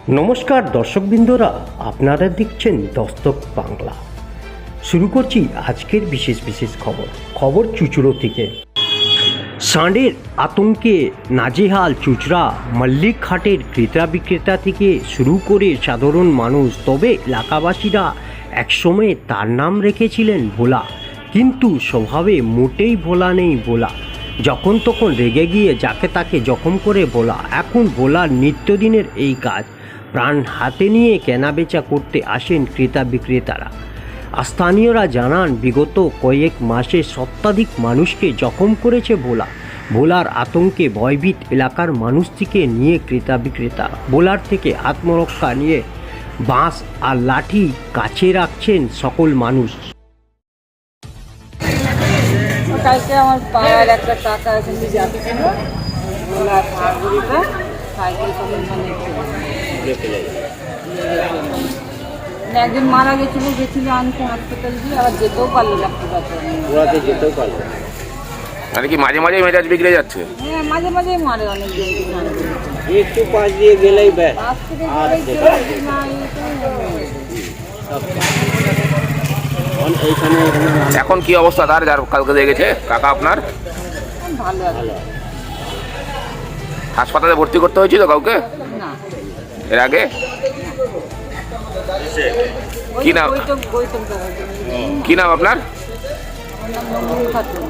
নমস্কার দর্শকবৃন্দরা, আপনারা দেখছেন দস্তক বাংলা। শুরু করছি আজকের বিশেষ খবর চুঁচুড়ো থেকে। ষাঁড়ের আতঙ্কে নাজেহাল চুঁচুড়া মল্লিকহাটের ক্রেতা বিক্রেতা থেকে শুরু করে সাধারণ মানুষ। তবে এলাকাবাসীরা একসময় তার নাম রেখেছিলেন ভোলা, কিন্তু স্বভাবে মোটেই ভোলা নেই ভোলা। যখন তখন রেগে গিয়ে যাকে তাকে জখম করে ভোলা। এখন ভোলার নিত্যদিনের এই কাজ প্রাণ হাতে নিয়ে কেনাবেচা করতে আসেন ক্রেতা বিক্রেতারা। স্থানীয়রা জানান, বিগত কয়েক মাসে শতাধিক মানুষকে জখম করেছে ভোলা। ভোলার আতঙ্কে ভয়ভীত এলাকার মানুষটিকে নিয়ে ক্রেতা বিক্রেতা ভোলার থেকে আত্মরক্ষা নিয়ে বাঁশ আর লাঠি কাছে রাখছেন সকল মানুষ। কালকে আমার পাড়ার একটা টাকা এখানে যাচ্ছিল, ওলা সারগুলিটা সাইকেল সঙ্গে একজন মারা গেছিল আনতে হসপিটাল দিয়ে, আবার যেতেও পারলো ডাক্তার যেতেও পারলো। মানে কি মাঝে মাঝে মেজাজ বিগড়ে যাচ্ছে? হ্যাঁ, মাঝে মাঝেই মারে, অনেকজন একটু পাশ দিয়ে গেলেই ব্যাস। এখন কি অবস্থা তার, যার কালকে দেখেছে কাকা আপনার? ভালো ভালো। হাসপাতালে ভর্তি করতে হয়েছিল কাউকে না, এর আগে? কি নাম আপনার? খাতুন।